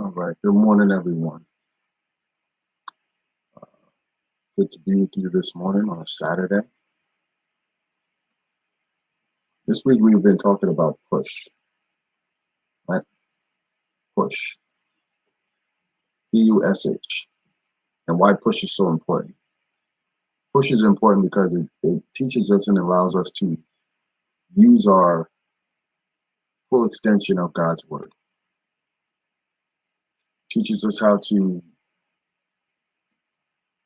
All right. Good morning, everyone. Good to be with you this morning on a Saturday. This week we've been talking about push, right? Push. P.U.S.H. And why push is so important. Push is important because it teaches us and allows us to use our full extension of God's word. Teaches us how to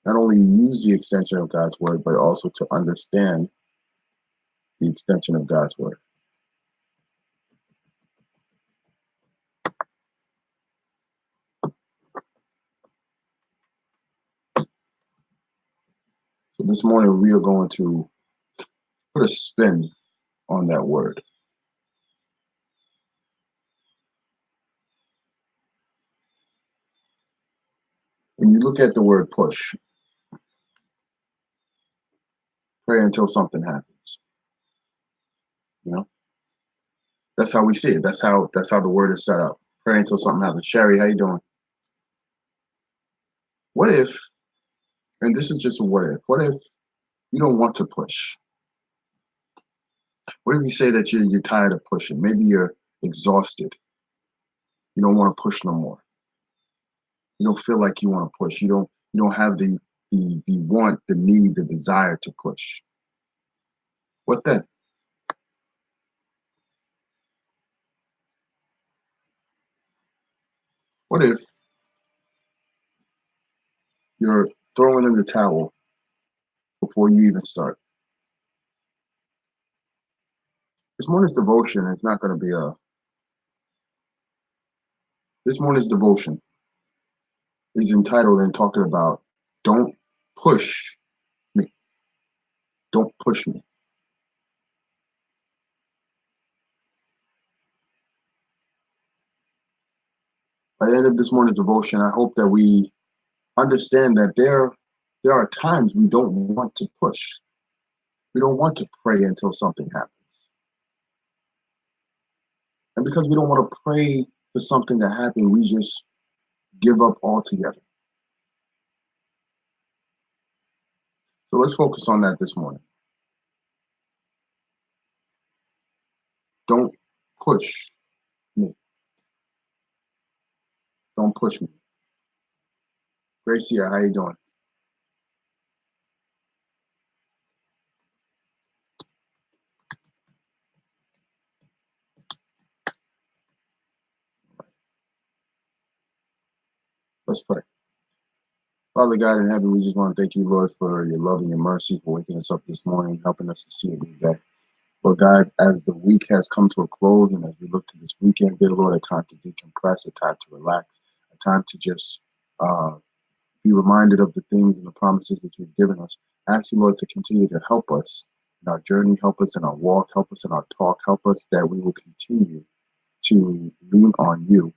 not only use the extension of God's word, but also to understand the extension of God's word. So this morning we are going to put a spin on that word. When you look at the word push, pray until something happens. You know, that's how we see it. That's how the word is set up. Pray until something happens. Sherry, how you doing? What if, and this is just a what if you don't want to push? What if you say that you're tired of pushing? Maybe you're exhausted. You don't want to push no more. You don't feel like you want to push. You don't have the want, the need, the desire to push. What then? What if you're throwing in the towel before you even start? This morning's devotion is not going to be this morning's devotion is entitled and talking about don't push me. Don't push me. By the end of this morning's devotion, I hope that we understand that there are times we don't want to push. We don't want to pray until something happens. And because we don't want to pray for something to happen, we just give up altogether. So let's focus on that this morning. Don't push me. Don't push me. Gracia, how you doing? Let's pray. Father God in heaven, we just want to thank you, Lord, for your love and your mercy, for waking us up this morning, helping us to see a new day. Lord God, as the week has come to a close and as we look to this weekend, dear Lord, a time to decompress, a time to relax, a time to just be reminded of the things and the promises that you've given us. I ask you, Lord, to continue to help us in our journey, help us in our walk, help us in our talk, help us that we will continue to lean on you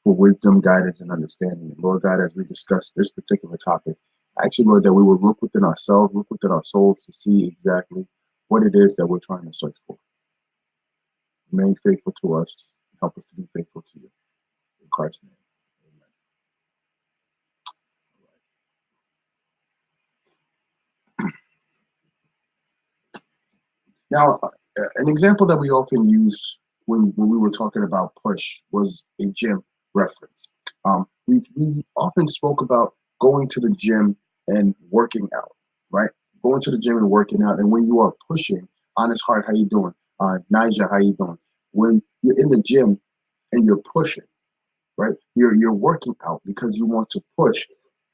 for wisdom, guidance, and understanding. And Lord God, as we discuss this particular topic, actually, Lord, that we will look within ourselves, look within our souls to see exactly what it is that we're trying to search for. Remain faithful to us. Help us to be faithful to you. In Christ's name, amen. Now, an example that we often use when we were talking about push was a gym reference. We often spoke about going to the gym and working out, right? Going to the gym and working out. And when you are pushing, Honest Heart, how you doing? Nija, how you doing? When you're in the gym and you're pushing, right? You're working out because you want to push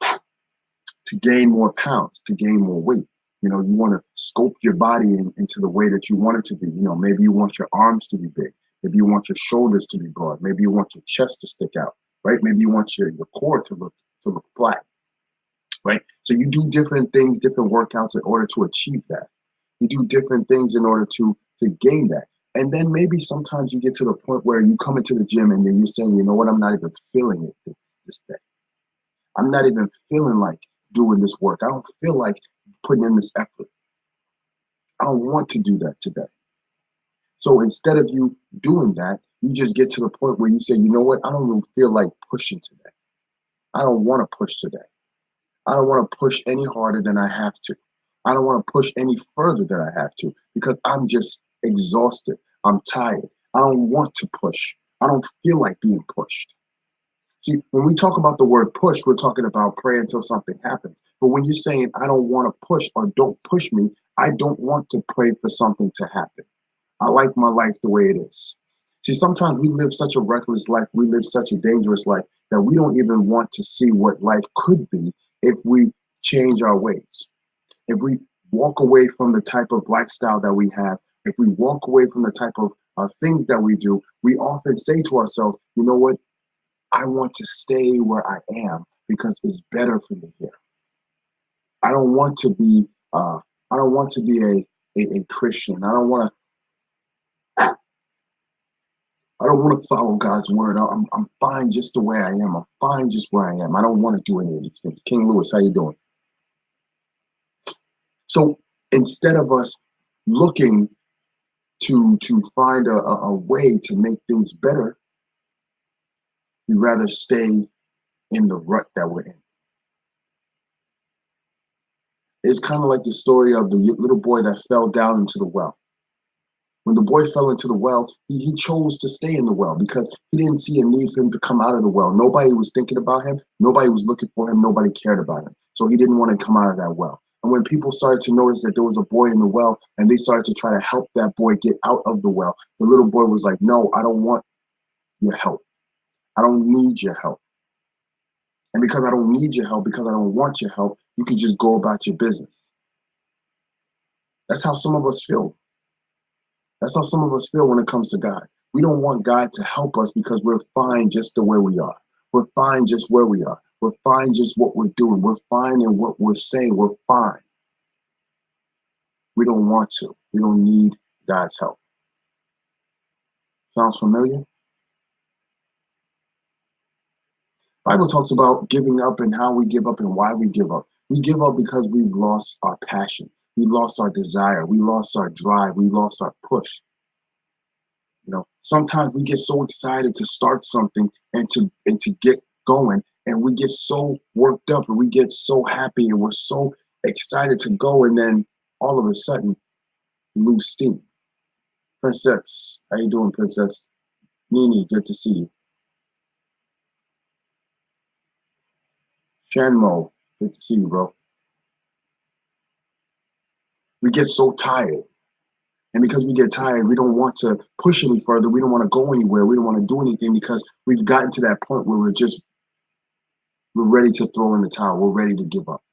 to gain more pounds, to gain more weight. You know, you want to sculpt your body into the way that you want it to be. You know, maybe you want your arms to be big. Maybe you want your shoulders to be broad. Maybe you want your chest to stick out, right? Maybe you want your core to look flat, right? So you do different things, different workouts in order to achieve that. You do different things in order to gain that. And then maybe sometimes you get to the point where you come into the gym and then you're saying, you know what, I'm not even feeling it this day. I'm not even feeling like doing this work. I don't feel like putting in this effort. I don't want to do that today. So instead of you doing that, You just get to the point where you say, you know what, I don't even feel like pushing today. I don't want to push today. I don't want to push any harder than I have to. I don't want to push any further than I have to because I'm just exhausted. I'm tired. I don't want to push. I don't feel like being pushed. See, when we talk about the word push, we're talking about pray until something happens. But when you're saying, I don't want to push or don't push me, I don't want to pray for something to happen. I like my life the way it is. See, sometimes we live such a reckless life, we live such a dangerous life that we don't even want to see what life could be if we change our ways. If we walk away from the type of lifestyle that we have, if we walk away from the type of things that we do, we often say to ourselves, you know what? I want to stay where I am because it's better for me here. I don't want to be I don't want to be a Christian. I don't want to follow God's word. I'm fine just the way I am. I'm fine just where I am. I don't want to do any of these things. King Lewis, how you doing? So instead of us looking to find a way to make things better, we rather stay in the rut that we're in. It's kind of like the story of the little boy that fell down into the well. When the boy fell into the well, he chose to stay in the well because he didn't see a need for him to come out of the well. Nobody was thinking about him. Nobody was looking for him. Nobody cared about him. So he didn't want to come out of that well. And when people started to notice that there was a boy in the well and they started to try to help that boy get out of the well, the little boy was like, no, I don't want your help. I don't need your help. And because I don't need your help, because I don't want your help, you can just go about your business. That's how some of us feel. That's how some of us feel when it comes to God. We don't want God to help us because we're fine just the way we are. We're fine just where we are. We're fine just what we're doing. We're fine in what we're saying. We're fine. We don't want to. We don't need God's help. Sounds familiar? Bible talks about giving up and how we give up and why we give up. We give up because we've lost our passion. We lost our desire. We lost our drive. We lost our push. You know, sometimes we get so excited to start something and to get going, and we get so worked up and we get so happy and we're so excited to go, and then all of a sudden we lose steam. Princess, how you doing, Princess? Nini, good to see you. Shanmo, good to see you, bro. We get so tired. And because we get tired, we don't want to push any further. We don't want to go anywhere. We don't want to do anything because we've gotten to that point where we're ready to throw in the towel. We're ready to give up.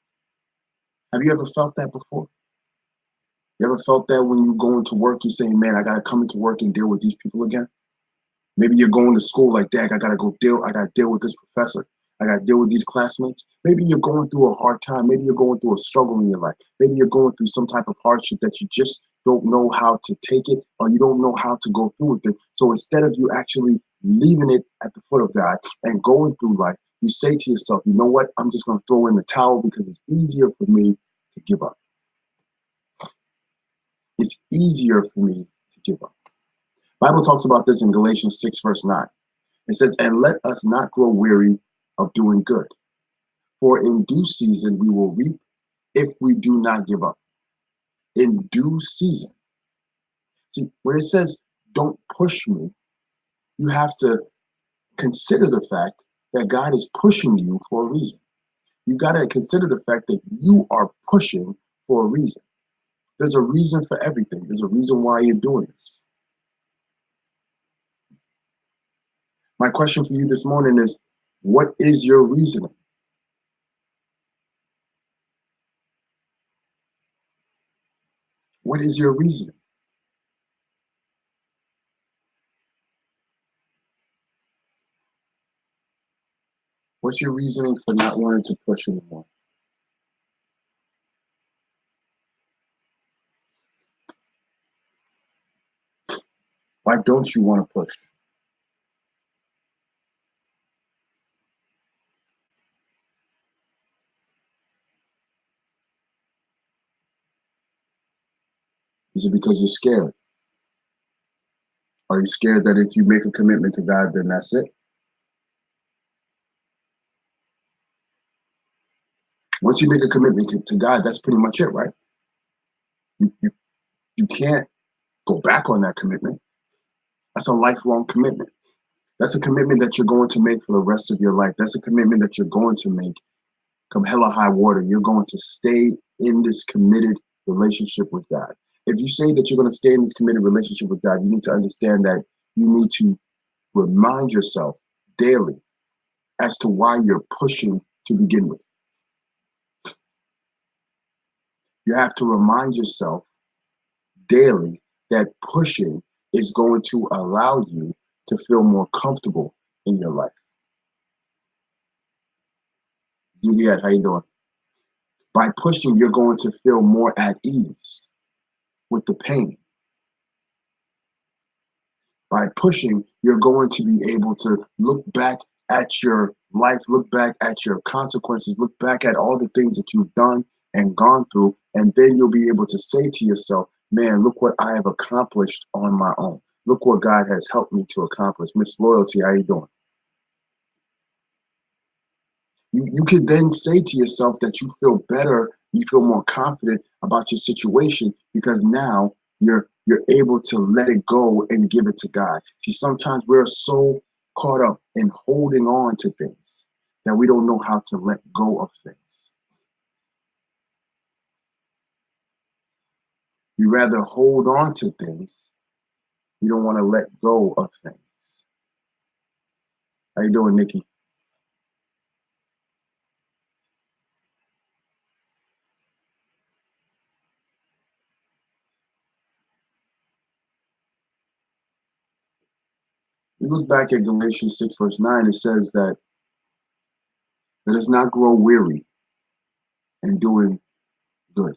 Have you ever felt that before? You ever felt that when you go into work, you're saying, man, I got to come into work and deal with these people again? Maybe you're going to school like, dang, I got to deal with this professor. I got to deal with these classmates. Maybe you're going through a hard time. Maybe you're going through a struggle in your life. Maybe you're going through some type of hardship that you just don't know how to take it or you don't know how to go through with it. So instead of you actually leaving it at the foot of God and going through life, you say to yourself, you know what? I'm just going to throw in the towel because it's easier for me to give up. It's easier for me to give up. Bible talks about this in Galatians 6, verse 9. It says, and let us not grow weary of doing good, for in due season we will reap if we do not give up. In due season. See, when it says don't push me, you have to consider the fact that God is pushing you for a reason. You got to consider the fact that you are pushing for a reason. There's a reason for everything. There's a reason why you're doing this. My question for you this morning is, what is your reasoning? What is your reasoning? What's your reasoning for not wanting to push anymore? Why don't you want to push? Is it because you're scared? Are you scared that if you make a commitment to God, then that's it? Once you make a commitment to God, that's pretty much it, right? You, you, you can't go back on that commitment. That's a lifelong commitment. That's a commitment that you're going to make for the rest of your life. That's a commitment that you're going to make come hell or high water. You're going to stay in this committed relationship with God. If you say that you're going to stay in this committed relationship with God, you need to understand that you need to remind yourself daily as to why you're pushing to begin with. You have to remind yourself daily that pushing is going to allow you to feel more comfortable in your life. Juliet, how you doing? By pushing, you're going to feel more at ease with the pain. By pushing, you're going to be able to look back at your life, look back at your consequences, look back at all the things that you've done and gone through, and then you'll be able to say to yourself, man, look what I have accomplished on my own. Look what God has helped me to accomplish. Miss Loyalty, how you doing? You can then say to yourself that you feel better, you feel more confident about your situation because now you're able to let it go and give it to God. See, sometimes we're so caught up in holding on to things that we don't know how to let go of things. We rather hold on to things. We don't want to let go of things. How you doing, Nikki? We look back at Galatians 6, verse 9, it says that let us not grow weary in doing good.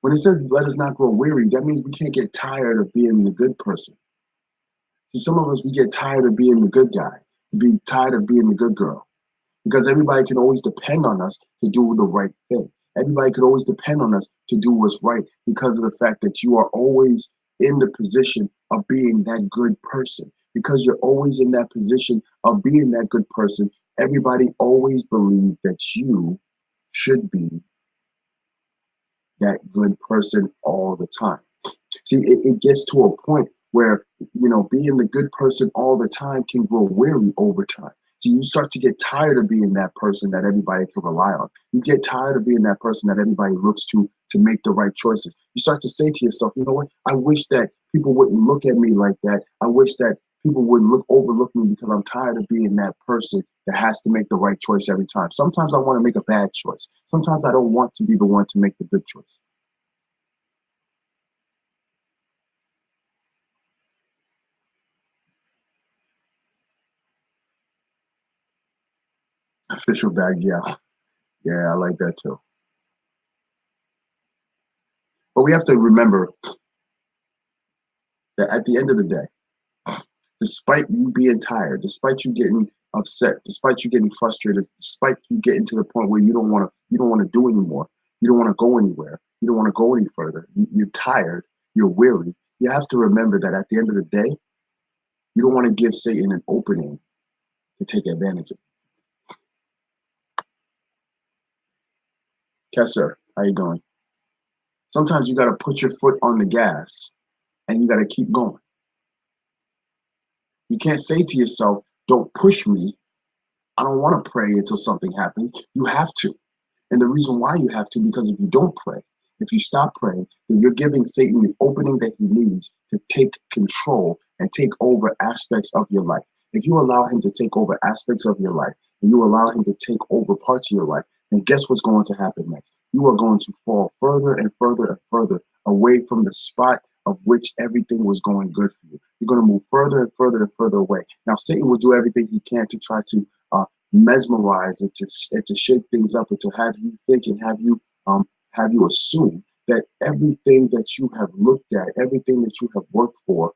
When it says let us not grow weary, that means we can't get tired of being the good person. See, some of us, we get tired of being the good guy, be tired of being the good girl, because everybody can always depend on us to do the right thing. Everybody could always depend on us to do what's right because of the fact that you are always in the position of being that good person. Because you're always in that position of being that good person, everybody always believes that you should be that good person all the time. See, it gets to a point where, being the good person all the time can grow weary over time. So you start to get tired of being that person that everybody can rely on. You get tired of being that person that everybody looks to make the right choices. You start to say to yourself, you know what? I wish that people wouldn't look at me like that. I wish that people wouldn't overlook me because I'm tired of being that person that has to make the right choice every time. Sometimes I want to make a bad choice. Sometimes I don't want to be the one to make the good choice. Official bag, yeah. Yeah, I like that too. But we have to remember that at the end of the day, despite you being tired, despite you getting upset, despite you getting frustrated, despite you getting to the point where you don't want to do anymore, you don't want to go anywhere, you don't want to go any further, you're tired, you're weary, you have to remember that at the end of the day, you don't want to give Satan an opening to take advantage of you. Kesser, how you doing? Sometimes you got to put your foot on the gas and you got to keep going. You can't say to yourself, don't push me. I don't want to pray until something happens. You have to. And the reason why you have to, because if you don't pray, if you stop praying, then you're giving Satan the opening that he needs to take control and take over aspects of your life. If you allow him to take over aspects of your life, and you allow him to take over parts of your life, then guess what's going to happen next? You are going to fall further and further and further away from the spot of which everything was going good for you. You're going to move further and further and further away. Now, Satan will do everything he can to try to mesmerize it, to shake things up, and to have you think and have you assume that everything that you have looked at, everything that you have worked for,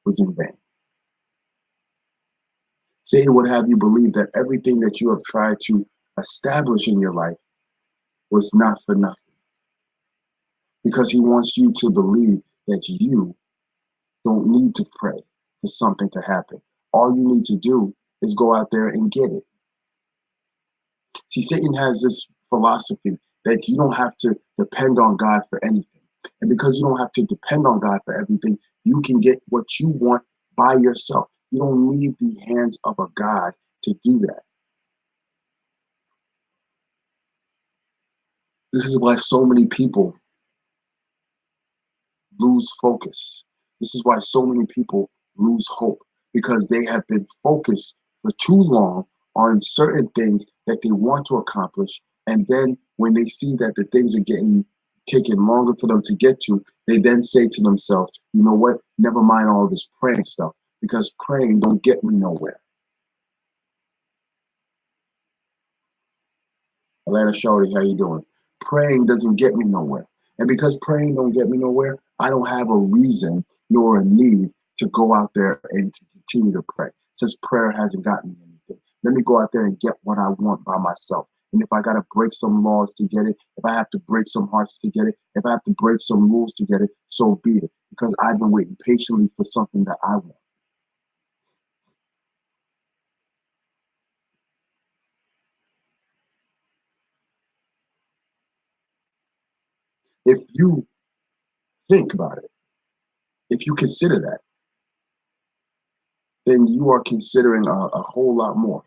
was in vain. Satan would have you believe that everything that you have tried to establish in your life was not for nothing, because he wants you to believe that you don't need to pray for something to happen. All you need to do is go out there and get it. See, Satan has this philosophy that you don't have to depend on God for anything. And because you don't have to depend on God for everything, you can get what you want by yourself. You don't need the hands of a God to do that. This is why so many people lose focus. This is why so many people lose hope because they have been focused for too long on certain things that they want to accomplish. And then when they see that the things are getting taken longer for them to get to, they then say to themselves, you know what? Never mind all this praying stuff because praying don't get me nowhere. Atlanta Shorty, how you doing? Praying doesn't get me nowhere. And because praying don't get me nowhere, I don't have a reason nor a need to go out there and to continue to pray. Since prayer hasn't gotten me anything. Let me go out there and get what I want by myself. And if I gotta break some laws to get it, if I have to break some hearts to get it, if I have to break some rules to get it, so be it. Because I've been waiting patiently for something that I want. If you think about it, if you consider that, then you are considering a whole lot more.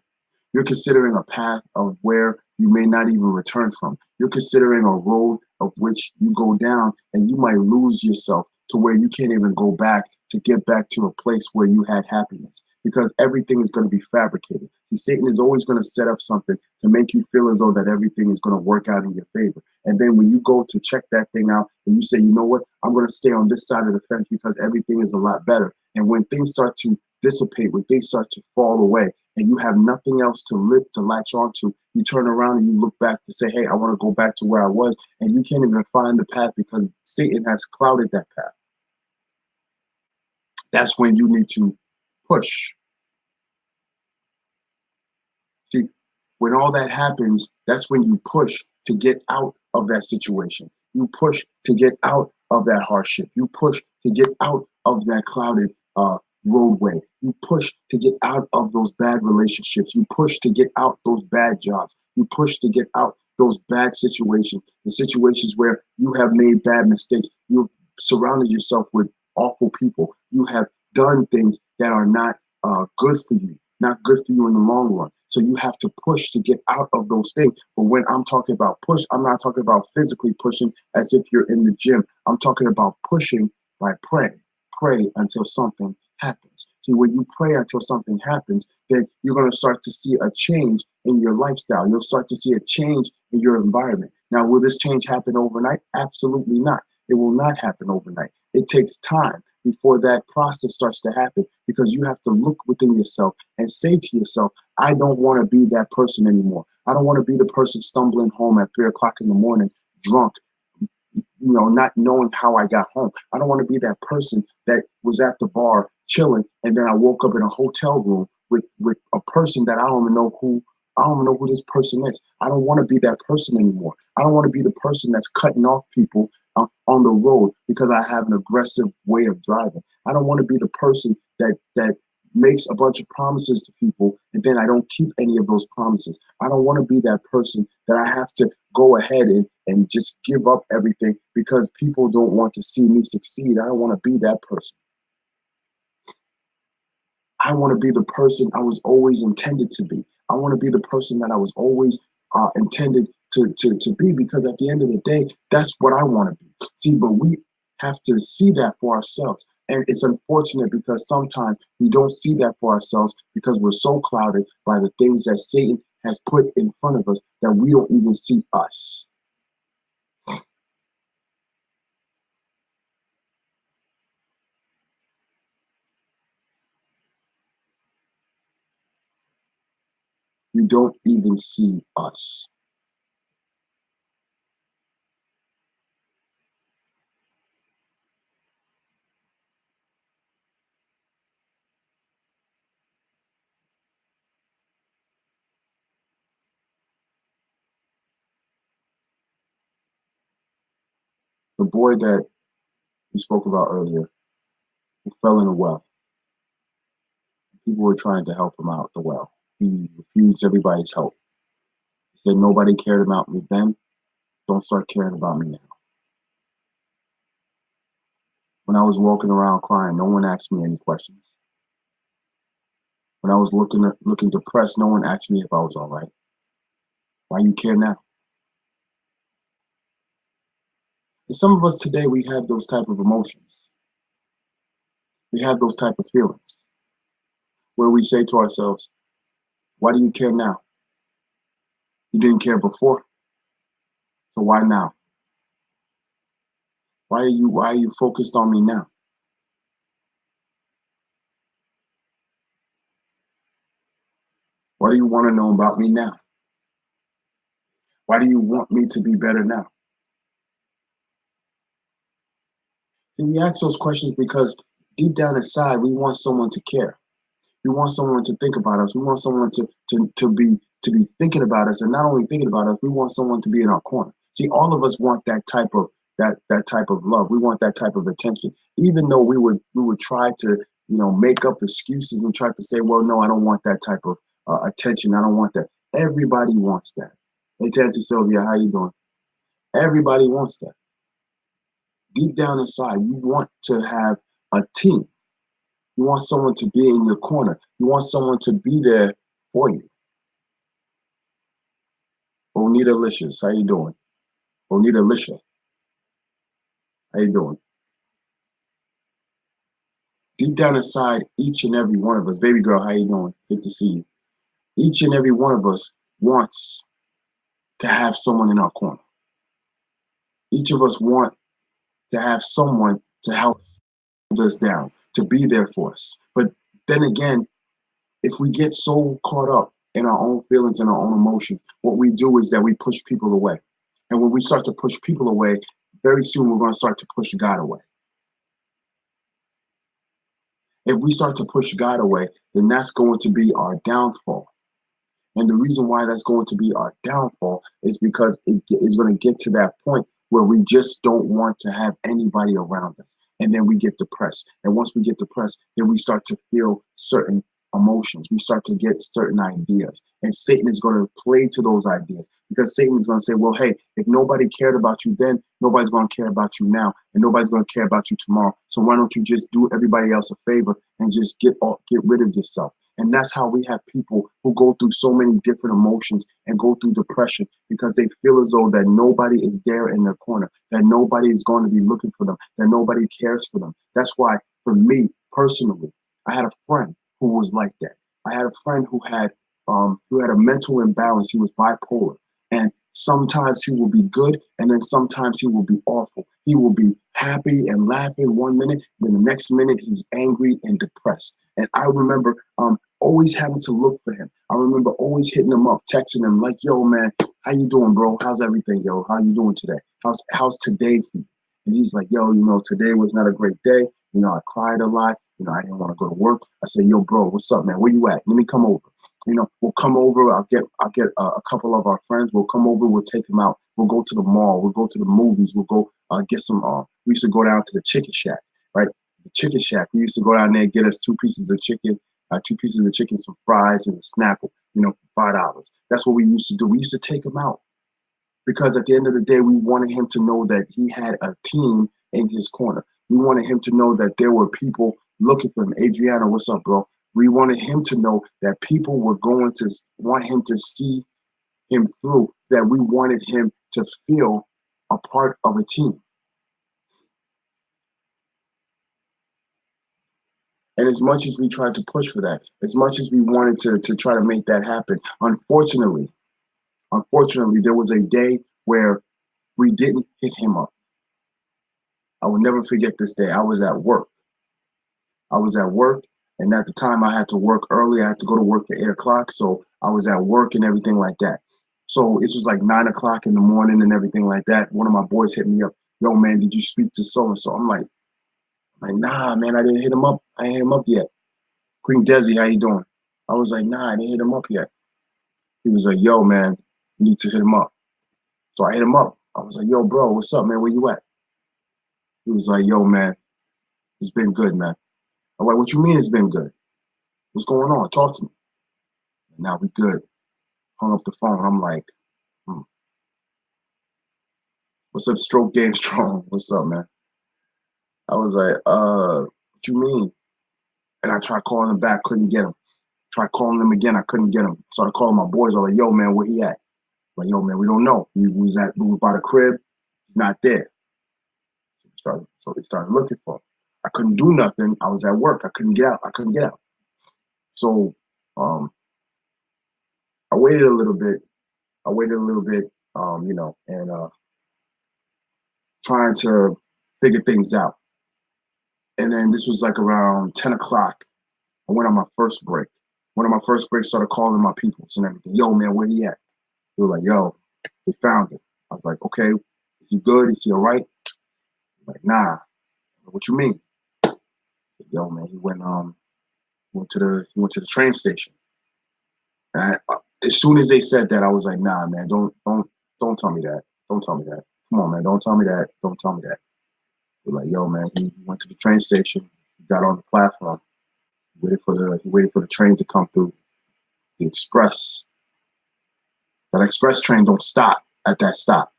You're considering a path of where you may not even return from. You're considering a road of which you go down and you might lose yourself to where you can't even go back to get back to a place where you had happiness because everything is going to be fabricated. See, Satan is always going to set up something to make you feel as though that everything is going to work out in your favor. And then when you go to check that thing out and you say, you know what, I'm going to stay on this side of the fence because everything is a lot better. And when things start to dissipate, when things start to fall away, and you have nothing else to live to latch onto, you turn around and you look back to say, hey, I want to go back to where I was, and you can't even find the path because Satan has clouded that path. That's when you need to push. See, when all that happens, that's when you push to get out of that situation. You push to get out of that hardship. You push to get out of that clouded roadway. You push to get out of those bad relationships. You push to get out those bad jobs. You push to get out those bad situations, the situations where you have made bad mistakes. You've surrounded yourself with awful people. You have done things that are not good for you, not good for you in the long run. So you have to push to get out of those things. But when I'm talking about push, I'm not talking about physically pushing as if you're in the gym. I'm talking about pushing by praying. Pray until something happens. See, when you pray until something happens, then you're going to start to see a change in your lifestyle. You'll start to see a change in your environment. Now, will this change happen overnight? Absolutely not. It will not happen overnight. It takes time before that process starts to happen because you have to look within yourself and say to yourself, I don't want to be that person anymore. I don't want to be the person stumbling home at 3 o'clock in the morning, drunk, not knowing how I got home. I don't want to be that person that was at the bar chilling and then I woke up in a hotel room with a person that I don't even know who this person is. I don't want to be that person anymore. I don't want to be the person that's cutting off people on the road because I have an aggressive way of driving. I don't want to be the person that makes a bunch of promises to people and then I don't keep any of those promises. I don't want to be that person that I have to go ahead and just give up everything because people don't want to see me succeed. I don't want to be that person. I want to be the person I was always intended to be. I want to be the person that I was always intended to be because at the end of the day, that's what I want to be. See, but we have to see that for ourselves. And it's unfortunate because sometimes we don't see that for ourselves because we're so clouded by the things that Satan has put in front of us that we don't even see us. We don't even see us. The boy that we spoke about earlier, who fell in a well. People were trying to help him out the well. He refused everybody's help. He said nobody cared about me then. Don't start caring about me now. When I was walking around crying, no one asked me any questions. When I was looking depressed, no one asked me if I was all right. Why you care now? And some of us today, we have those type of emotions. We have those type of feelings where we say to ourselves, why do you care now? You didn't care before, so why now? Why are you focused on me now? What do you want to know about me now? Why do you want me to be better now? See, we ask those questions because deep down inside, we want someone to care. We want someone to think about us. We want someone to be thinking about us, and not only thinking about us, we want someone to be in our corner. See, all of us want that type of love. We want that type of attention. Even though we would try to make up excuses and try to say, well, no, I don't want that type of attention. I don't want that. Everybody wants that. Hey, Tante Sylvia, how you doing? Everybody wants that. Deep down inside, you want to have a team. You want someone to be in your corner. You want someone to be there for you. Onita Licious, how you doing? Onita Lisha, how you doing? Deep down inside, each and every one of us, baby girl, how you doing? Good to see you. Each and every one of us wants to have someone in our corner. Each of us want to have someone to help hold us down, to be there for us. But then again, if we get so caught up in our own feelings and our own emotions, what we do is that we push people away. And when we start to push people away, very soon we're going to start to push God away. If we start to push God away, then that's going to be our downfall. And the reason why that's going to be our downfall is because it is going to get to that point where we just don't want to have anybody around us. And then we get depressed. And once we get depressed, then we start to feel certain emotions. We start to get certain ideas. And Satan is going to play to those ideas because Satan is going to say, well, hey, if nobody cared about you then, nobody's going to care about you now. And nobody's going to care about you tomorrow. So why don't you just do everybody else a favor and just get rid of yourself? And that's how we have people who go through so many different emotions and go through depression because they feel as though that nobody is there in their corner, that nobody is going to be looking for them, that nobody cares for them. That's why, for me personally, I had a friend who was like that. I had a friend who had a mental imbalance. He was bipolar, and sometimes he will be good, and then sometimes he will be awful. He will be happy and laughing one minute, then the next minute he's angry and depressed. And I remember always having to look for him. I remember always hitting him up, texting him like, "Yo, man, how you doing, bro? How's everything, yo? How you doing today? How's today for you?" And he's like, "Yo, today was not a great day. I cried a lot. I didn't want to go to work." I said, "Yo, bro, what's up, man? Where you at? Let me come over." We'll come over. I'll get a couple of our friends. We'll come over. We'll take them out. We'll go to the mall. We'll go to the movies. We'll go get some. We used to go down to the Chicken Shack, right? The Chicken Shack. We used to go down there and get us two pieces of chicken, some fries, and a Snapple. For $5. That's what we used to do. We used to take him out because at the end of the day, we wanted him to know that he had a team in his corner. We wanted him to know that there were people looking for him. Adriana, what's up, bro? We wanted him to know that people were going to want him to see him through, that we wanted him to feel a part of a team. And as much as we tried to push for that, as much as we wanted to try to make that happen, unfortunately, there was a day where we didn't hit him up. I will never forget this day. I was at work. And at the time I had to work early. I had to go to work at 8 o'clock. So I was at work and everything like that. So it was like 9 o'clock in the morning and everything like that. One of my boys hit me up. "Yo, man, did you speak to so and so?" I'm like, "Nah, man, I didn't hit him up. I ain't hit him up yet." "Queen Desi, how you doing?" I was like, "Nah, I didn't hit him up yet." He was like, "Yo, man, you need to hit him up." So I hit him up. I was like, "Yo, bro, what's up, man? Where you at?" He was like, "Yo, man, it's been good, man." I'm like, what you mean it's been good? What's going on? Talk to me. Now we good. Hung up the phone. I'm like, hmm, what's up, Stroke Game Strong? What's up, man? I was like, what you mean? And I tried calling him back, couldn't get him. Tried calling him again, I couldn't get him. Started calling my boys. I was like, yo, man, where he at? Like, yo, man, we don't know. We was by the crib. He's not there. So we started looking for him. I couldn't do nothing. I was at work. I couldn't get out. I couldn't get out. So um, I waited a little bit. I waited a little bit, and trying to figure things out. And then this was like around 10 o'clock. I went on my first break. One of my first breaks, started calling my peoples and everything. Yo, man, where he at? They were like, yo, they found him. I was like, okay, is he good? Is he all right? Like, nah. What you mean? Said, yo, man, he went to the train station. And as soon as they said that, I was like, nah, man, don't tell me that. Don't tell me that. Come on, man, don't tell me that. Don't tell me that. They're like, yo, man, he went to the train station. He got on the platform. He waited for the train to come through. The express. That express train don't stop at that stop.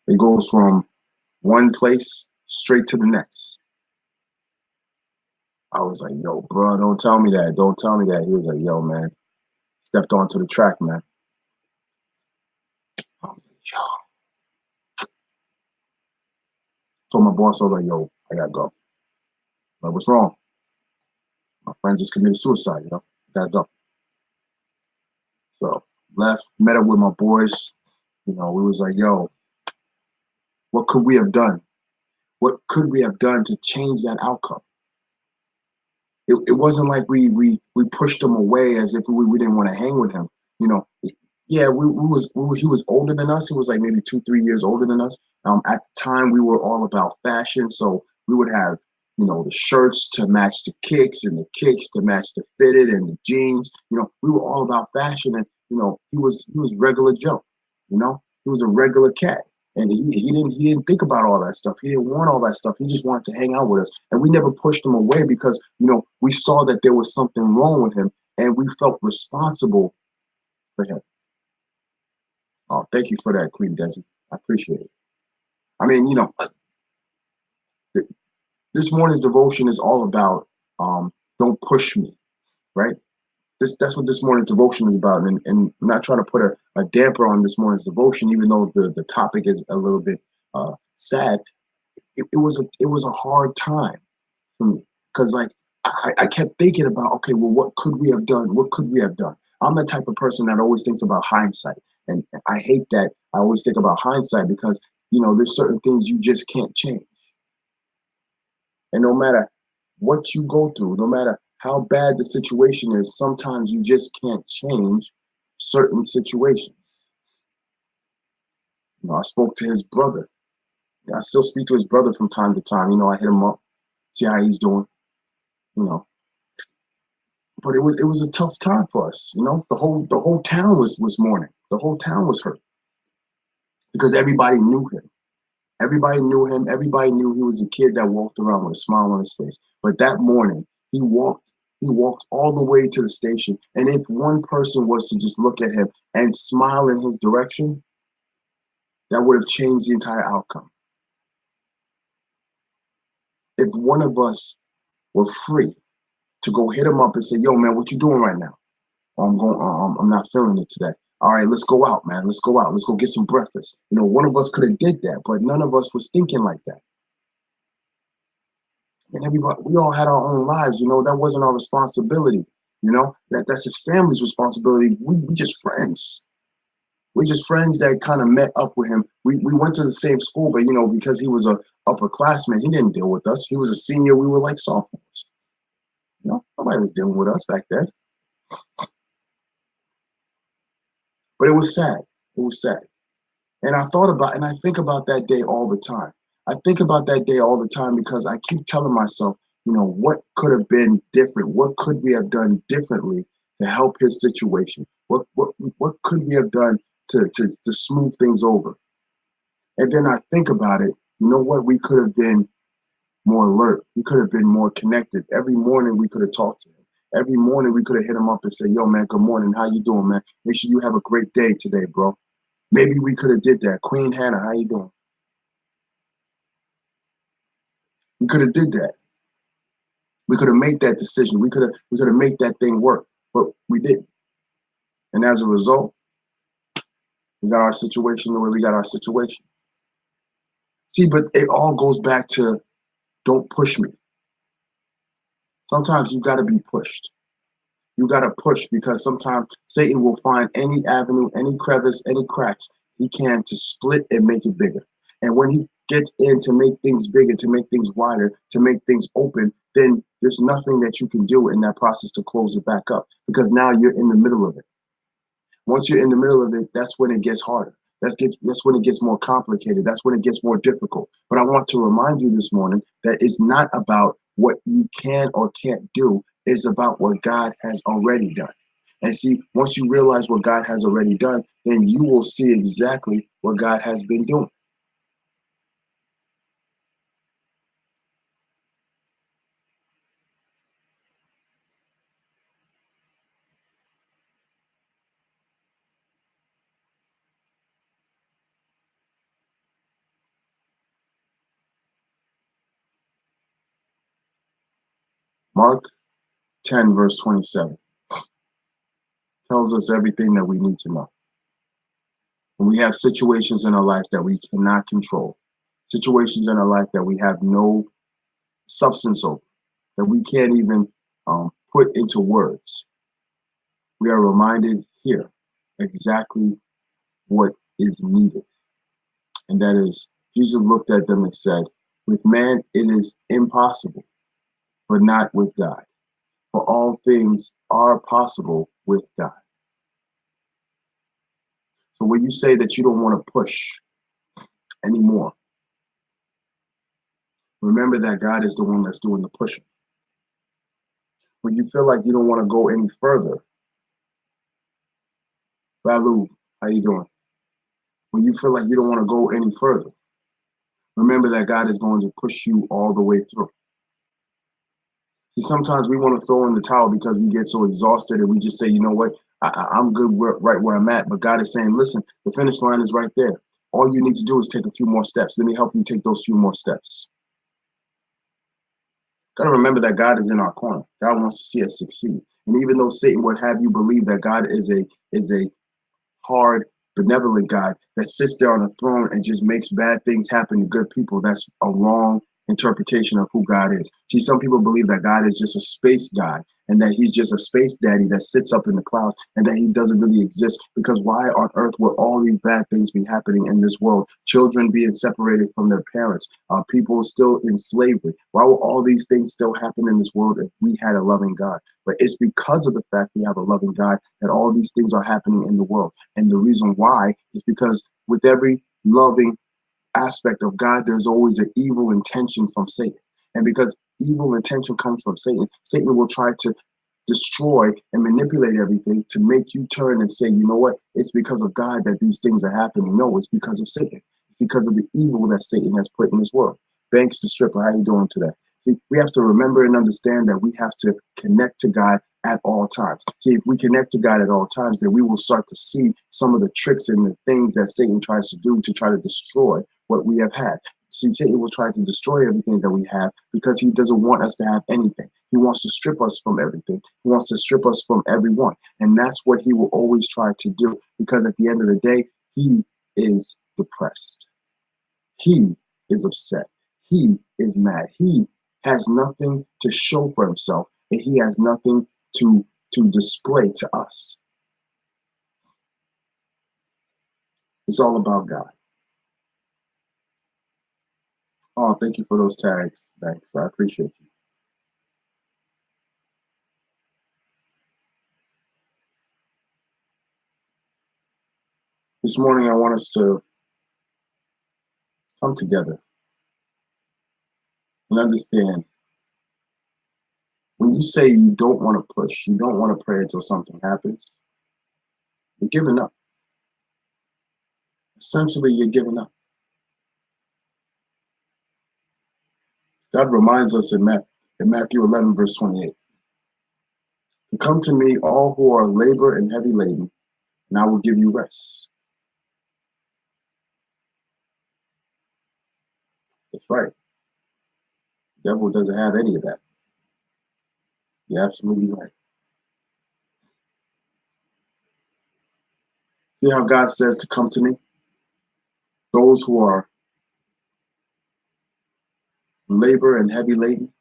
It goes from one place straight to the next. I was like, yo, bro, don't tell me that. Don't tell me that. He was like, yo, man, stepped onto the track, man. I was like, yo. Told my boss, I was like, yo, I gotta go. Like, what's wrong? My friend just committed suicide, I gotta go. So left, met up with my boys. We was like, yo, what could we have done? What could we have done to change that outcome? It wasn't like we pushed him away as if we didn't want to hang with him. You know, yeah, he was older than us. He was like maybe 2, 3 years older than us. At the time, we were all about fashion, so we would have the shirts to match the kicks and the kicks to match the fitted and the jeans. We were all about fashion, and he was regular Joe. He was a regular cat. And he didn't think about all that stuff. He didn't want all that stuff. He just wanted to hang out with us. And we never pushed him away because, we saw that there was something wrong with him and we felt responsible for him. Oh, thank you for that, Queen Desi. I appreciate it. I mean, th- this morning's devotion is all about don't push me, right? That's what this morning's devotion is about. And I'm not trying to put a damper on this morning's devotion, even though the topic is a little bit sad. It was a hard time for me because like I kept thinking about, okay, well, what could we have done? What could we have done? I'm the type of person that always thinks about hindsight, and I hate that I always think about hindsight because there's certain things you just can't change, and no matter what you go through, no matter how bad the situation is, sometimes you just can't change certain situations. I spoke to his brother. I still speak to his brother from time to time. I hit him up, see how he's doing. You know, but it was a tough time for us. The whole town was mourning. The whole town was hurt because everybody knew him. Everybody knew him. Everybody knew he was a kid that walked around with a smile on his face. But that morning, he walked. He walked all the way to the station, and if one person was to just look at him and smile in his direction, that would have changed the entire outcome. If one of us were free to go hit him up and say, "Yo, man, what you doing right now?" I'm not feeling it today. All right, let's go out, man. Let's go out. Let's go get some breakfast. One of us could have did that, but none of us was thinking like that. And everybody, we all had our own lives. That wasn't our responsibility. That's his family's responsibility. We just friends. We're just friends that kind of met up with him. We went to the same school, but because he was a upperclassman, he didn't deal with us. He was a senior. We were like sophomores. Nobody was dealing with us back then. But it was sad. It was sad. And I think about that day all the time. I think about that day all the time because I keep telling myself, what could have been different? What could we have done differently to help his situation? What could we have done to smooth things over? And then I think about it, what we could have been more alert. We could have been more connected. Every morning we could have talked to him. Every morning we could have hit him up and said, "Yo, man, good morning. How you doing, man? Make sure you have a great day today, bro." Maybe we could have did that. Queen Hannah, how you doing? We could have did that. We could have made that decision. We could have made that thing work, but we didn't. And as a result, we got our situation the way we got our situation. See, but it all goes back to don't push me. Sometimes you got to be pushed. You got to push because sometimes Satan will find any avenue, any crevice, any cracks he can to split and make it bigger. And when he gets in to make things bigger, to make things wider, to make things open, then there's nothing that you can do in that process to close it back up because now you're in the middle of it. Once you're in the middle of it, that's when it gets harder. That's when it gets more complicated. That's when it gets more difficult. But I want to remind you this morning that it's not about what you can or can't do. It's about what God has already done. And see, once you realize what God has already done, then you will see exactly what God has been doing. Mark 10, verse 27 tells us everything that we need to know. When we have situations in our life that we cannot control, situations in our life that we have no substance over, that we can't even put into words, we are reminded here exactly what is needed. And that is, Jesus looked at them and said, with man it is impossible, but not with God. For all things are possible with God. So when you say that you don't want to push anymore, remember that God is the one that's doing the pushing. When you feel like you don't want to go any further, Balu, how you doing? When you feel like you don't want to go any further, remember that God is going to push you all the way through. See, sometimes we want to throw in the towel because we get so exhausted and we just say, you know what, I'm good right where I'm at. But God is saying, listen, the finish line is right there. All you need to do is take a few more steps. Let me help you take those few more steps. Got to remember that God is in our corner. God wants to see us succeed. And even though Satan would have you believe that God is a hard, benevolent God that sits there on a throne and just makes bad things happen to good people, that's a wrong interpretation of who God is. See, some people believe that God is just a space God and that he's just a space daddy that sits up in the clouds and that he doesn't really exist, because why on earth would all these bad things be happening in this world? Children being separated from their parents, people still in slavery. Why will all these things still happen in this world if we had a loving God? But it's because of the fact we have a loving God that all these things are happening in the world. And the reason why is because with every loving aspect of God, there's always an evil intention from Satan. And because evil intention comes from Satan, Satan will try to destroy and manipulate everything to make you turn and say, you know what, it's because of God that these things are happening. No, it's because of Satan. It's because of the evil that Satan has put in this world. Banks the stripper, how you doing today? See, we have to remember and understand that we have to connect to God at all times. See, if we connect to God at all times, then we will start to see some of the tricks and the things that Satan tries to do to try to destroy what we have had. See, Satan will try to destroy everything that we have because he doesn't want us to have anything. He wants to strip us from everything. He wants to strip us from everyone. And that's what he will always try to do, because at the end of the day, he is depressed. He is upset. He is mad. He has nothing to show for himself, and he has nothing to display to us. It's all about God. Oh, thank you for those tags. Thanks. I appreciate you. This morning, I want us to come together and understand, when you say you don't want to push, you don't want to pray until something happens, you're giving up. Essentially, you're giving up. God reminds us in Matthew 11, verse 28, to come to me, all who are labor and heavy laden, and I will give you rest. That's right. The devil doesn't have any of that. You're absolutely right. See how God says to come to me? Those who are labor and heavy laden.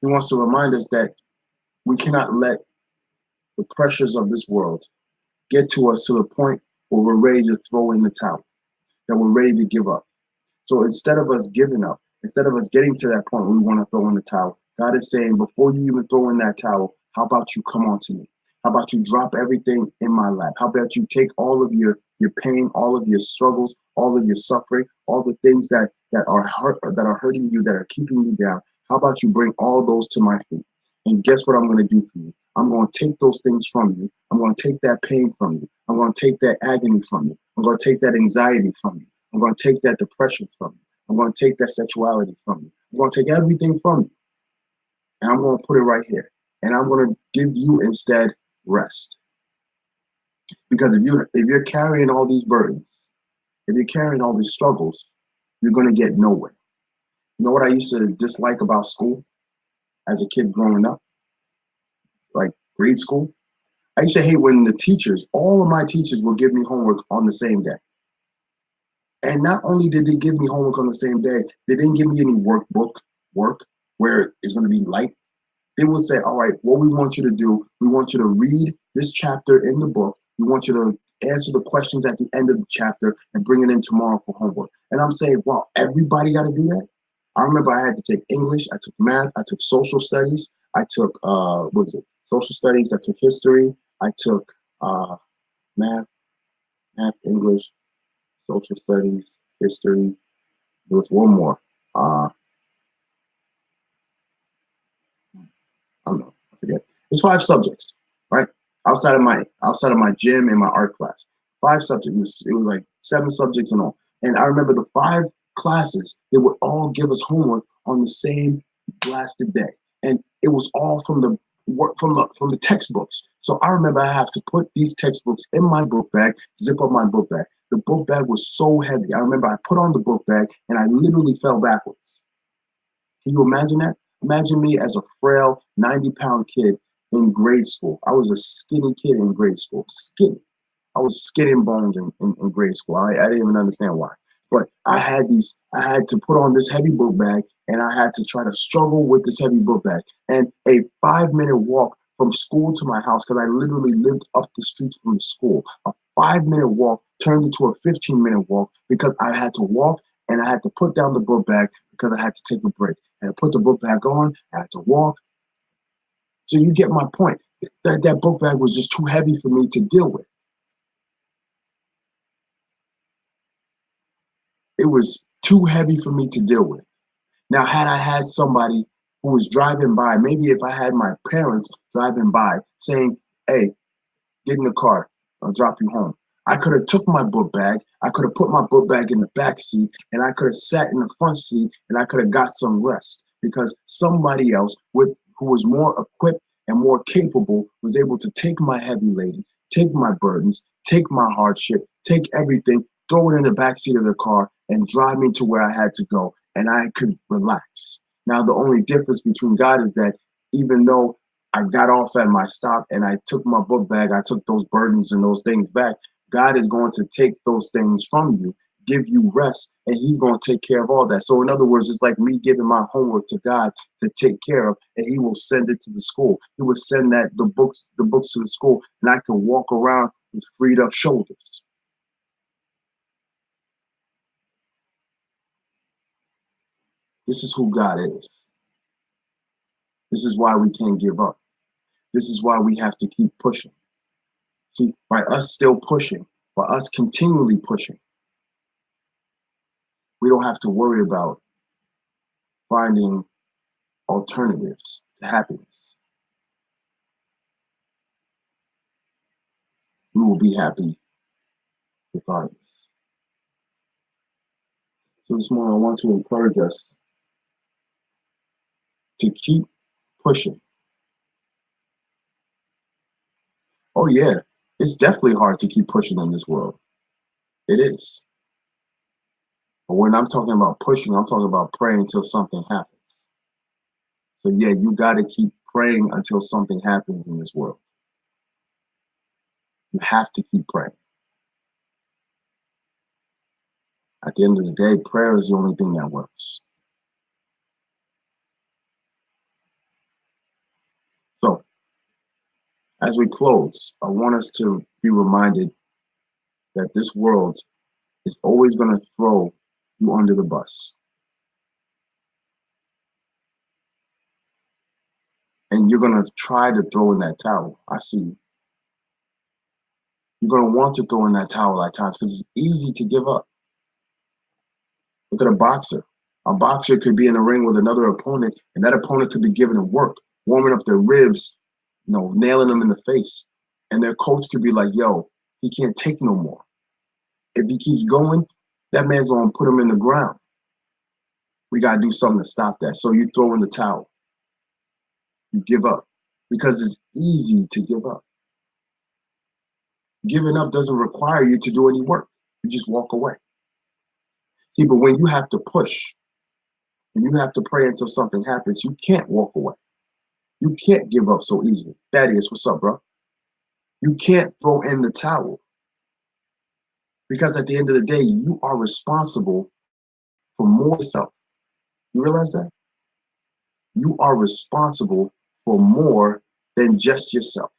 He wants to remind us that we cannot let the pressures of this world get to us to the point where we're ready to throw in the towel, that we're ready to give up. So instead of us giving up, instead of us getting to that point where we want to throw in the towel, God is saying, before you even throw in that towel, how about you come on to me? How about you drop everything in my lap? How about you take all of your pain, all of your struggles, all of your suffering, all the things that are hurting you, that are keeping you down? How about you bring all those to my feet? And guess what I'm going to do for you? I'm going to take those things from you. I'm going to take that pain from you. I'm going to take that agony from you. I'm going to take that anxiety from you. I'm going to take that depression from you. I'm going to take that sexuality from you. I'm going to take everything from you, and I'm going to put it right here. And I'm going to give you instead rest. Because if you're carrying all these burdens, if you're carrying all these struggles, you're going to get nowhere. You know what I used to dislike about school as a kid growing up, like grade school? I used to hate when all of my teachers would give me homework on the same day. And not only did they give me homework on the same day, they didn't give me any workbook work where it's going to be light. They will say, all right, what we want you to do, we want you to read this chapter in the book. We want you to answer the questions at the end of the chapter and bring it in tomorrow for homework. And I'm saying, wow, everybody got to do that? I remember I had to take English, I took math, I took social studies, I took, what was it? Social studies, I took history, I took math, English, social studies, history. There was one more. I don't know, I forget. It's 5 subjects, right? Outside of my gym and my art class. 5 subjects. It was like 7 subjects in all. And I remember the 5 classes, they would all give us homework on the same blasted day. And it was all from the work from the textbooks. So I remember I have to put these textbooks in my book bag, zip up my book bag. The book bag was so heavy. I remember I put on the book bag and I literally fell backwards. Can you imagine that? Imagine me as a frail 90-pound kid in grade school. I was a skinny kid in grade school. Skinny. I was skin and bones in grade school. I didn't even understand why. But I had to put on this heavy book bag and I had to try to struggle with this heavy book bag. And a 5-minute walk from school to my house, because I literally lived up the street from the school. A 5-minute walk turned into a 15-minute walk because I had to walk and I had to put down the book bag because I had to take a break. And I put the book bag on, I had to walk. So you get my point. That book bag was just too heavy for me to deal with. It was too heavy for me to deal with. Now, had I had somebody who was driving by, maybe if I had my parents driving by saying, hey, get in the car, I'll drop you home. I could have took my book bag, I could have put my book bag in the back seat, and I could have sat in the front seat and I could have got some rest because somebody else who was more equipped and more capable was able to take my heavy laden, take my burdens, take my hardship, take everything, throw it in the back seat of the car and drive me to where I had to go and I could relax. Now, the only difference between God is that even though I got off at my stop and I took my book bag, I took those burdens and those things back. God is going to take those things from you, give you rest, and He's going to take care of all that. So, in other words, it's like me giving my homework to God to take care of, and He will send it to the school. He will send the books to the school, and I can walk around with freed up shoulders. This is who God is. This is why we can't give up. This is why we have to keep pushing. See, by us still pushing, by us continually pushing, we don't have to worry about finding alternatives to happiness. We will be happy regardless. So this morning, I want to encourage us to keep pushing. Oh yeah, it's definitely hard to keep pushing in this world. It is. But when I'm talking about pushing, I'm talking about praying until something happens. So yeah, you got to keep praying until something happens in this world. You have to keep praying. At the end of the day, prayer is the only thing that works. So as we close, I want us to be reminded that this world is always going to throw you under the bus. And you're going to try to throw in that towel. I see you. You're going to want to throw in that towel at times because it's easy to give up. Look at a boxer. A boxer could be in a ring with another opponent, and that opponent could be giving him work, warming up their ribs, nailing them in the face. And their coach could be like, yo, he can't take no more. If he keeps going, that man's going to put him in the ground. We got to do something to stop that. So you throw in the towel. You give up because it's easy to give up. Giving up doesn't require you to do any work. You just walk away. See, but when you have to push, when you have to pray until something happens, you can't walk away. You can't give up so easily. Thaddeus, what's up, bro? You can't throw in the towel because at the end of the day, you are responsible for more yourself. You realize that? You are responsible for more than just yourself.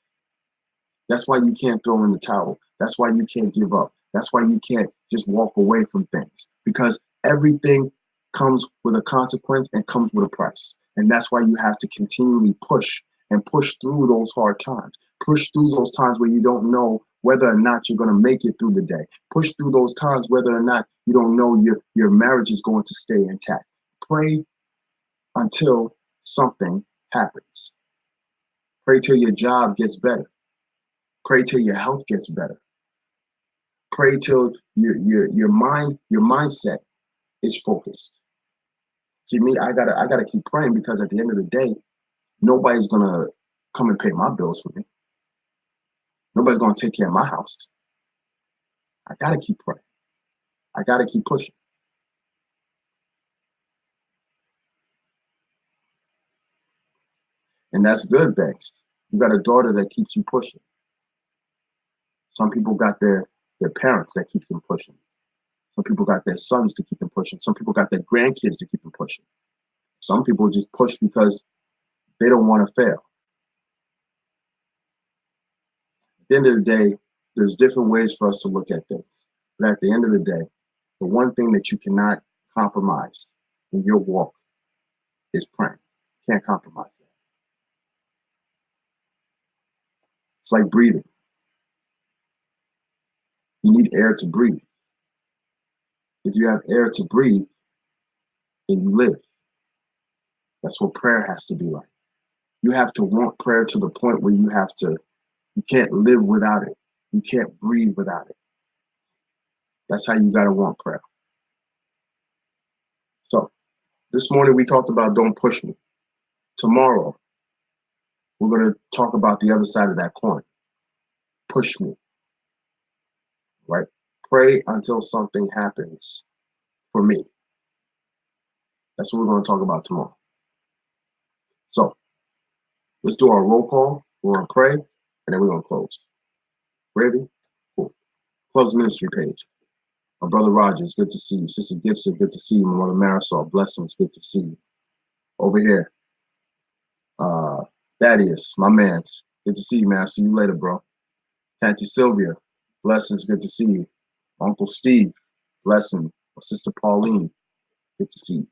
That's why you can't throw in the towel. That's why you can't give up. That's why you can't just walk away from things because everything comes with a consequence and comes with a price. And that's why you have to continually push and push through those hard times. Push through those times where you don't know whether or not you're going to make it through the day. Push through those times whether or not you don't know your marriage is going to stay intact. Pray until something happens. Pray till your job gets better. Pray till your health gets better. Pray till your mindset is focused. See me, I gotta keep praying because at the end of the day, nobody's gonna come and pay my bills for me. Nobody's gonna take care of my house. I gotta keep praying. I gotta keep pushing. And that's good, Banks. You got a daughter that keeps you pushing. Some people got their parents that keep them pushing. Some people got their sons to keep them pushing. Some people got their grandkids to keep them pushing. Some people just push because they don't want to fail. At the end of the day, there's different ways for us to look at things. But at the end of the day, the one thing that you cannot compromise in your walk is praying. You can't compromise that. It's like breathing. You need air to breathe. If you have air to breathe, then you live. That's what prayer has to be like. You have to want prayer to the point where you can't live without it. You can't breathe without it. That's how you got to want prayer. So this morning we talked about don't push me. Tomorrow, we're going to talk about the other side of that coin. Push me, right? Pray until something happens for me. That's what we're going to talk about tomorrow. So let's do our roll call. We're going to pray, and then we're going to close. Ready? Cool. Close ministry page. My brother Rogers, good to see you. Sister Gibson, good to see you. My mother Marisol, blessings, good to see you. Over here, Thaddeus, my man's, good to see you, man. See you later, bro. Auntie Sylvia, blessings, good to see you. Uncle Steve, blessing. My sister Pauline, good to see you.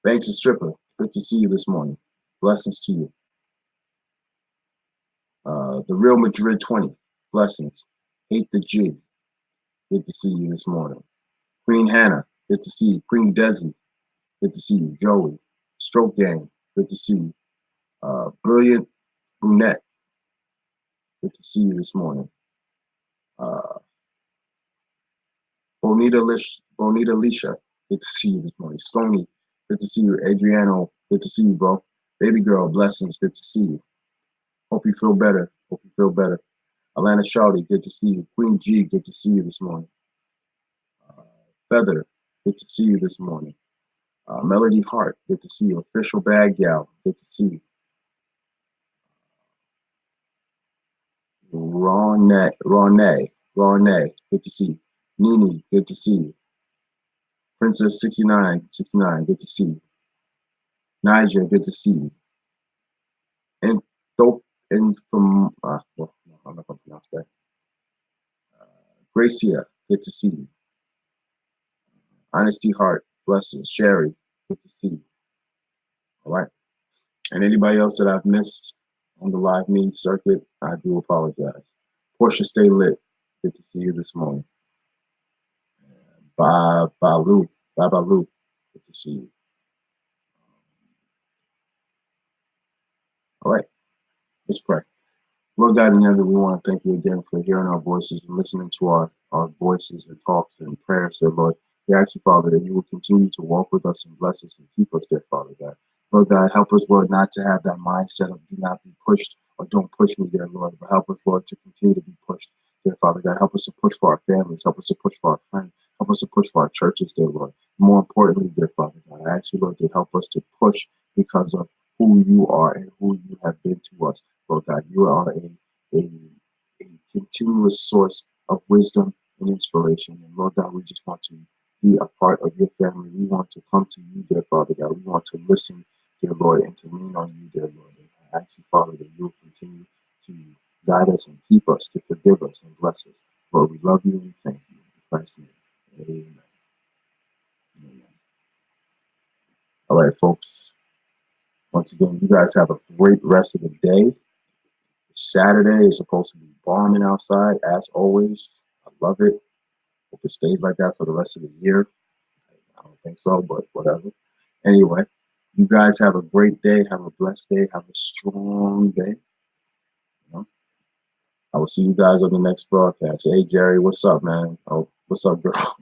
Banks and Stripper, good to see you this morning. Blessings to you. The Real Madrid 20, blessings. Hate the G, good to see you this morning. Queen Hannah, good to see you. Queen Desi, good to see you. Joey, Stroke Gang, good to see you. Brilliant Brunette, good to see you this morning. Bonita Lisha, good to see you this morning. Stony, good to see you. Adriano Good to see you, bro. Baby girl, blessings. Good to see you. Hope you feel better. Hope you feel better. Atlanta Shawty, good to see you. Queen G, good to see you this morning. Uh, Feather, good to see you this morning. Melody Hart, good to see you. Official Bag Gal, good to see you. Ronay, good to see you. Nini, good to see you. Princess 69, good to see you. Niger, good to see you. And dope and from well, no, I'm not gonna pronounce that. Gracia, good to see you. Honesty Heart, blessings. Sherry, good to see you. All right. And anybody else that I've missed on the live meet circuit, I do apologize. Portia, stay lit. Good to see you this morning. Babalu, Babalu, good to see you. All right, let's pray. Lord God in heaven, we want to thank you again for hearing our voices and listening to our voices and talks and prayers, dear Lord. We ask you, Father, that you will continue to walk with us and bless us and keep us, dear Father God. Lord God, help us, Lord, not to have that mindset of do not be pushed or don't push me, dear Lord, but help us, Lord, to continue to be pushed, dear Father God. Help us to push for our families. Help us to push for our friends. Help us to push for our churches, dear Lord. More importantly, dear Father God, I ask you, Lord, to help us to push because of who you are and who you have been to us. Lord God, you are a, a continuous source of wisdom and inspiration. And Lord God, we just want to be a part of your family. We want to come to you, dear Father God. We want to listen, dear Lord, and to lean on you, dear Lord. And I ask you, Father, that you will continue to guide us and keep us, to forgive us and bless us. Lord, we love you and we thank you. In Christ's name, amen. Amen. All right, folks. Once again, you guys have a great rest of the day. Saturday is supposed to be bombing outside, as always. I love it. Hope it stays like that for the rest of the year. I don't think so, but whatever. Anyway, you guys have a great day. Have a blessed day. Have a strong day. You know? I will see you guys on the next broadcast. Hey, Jerry, what's up, man? Oh, what's up, girl?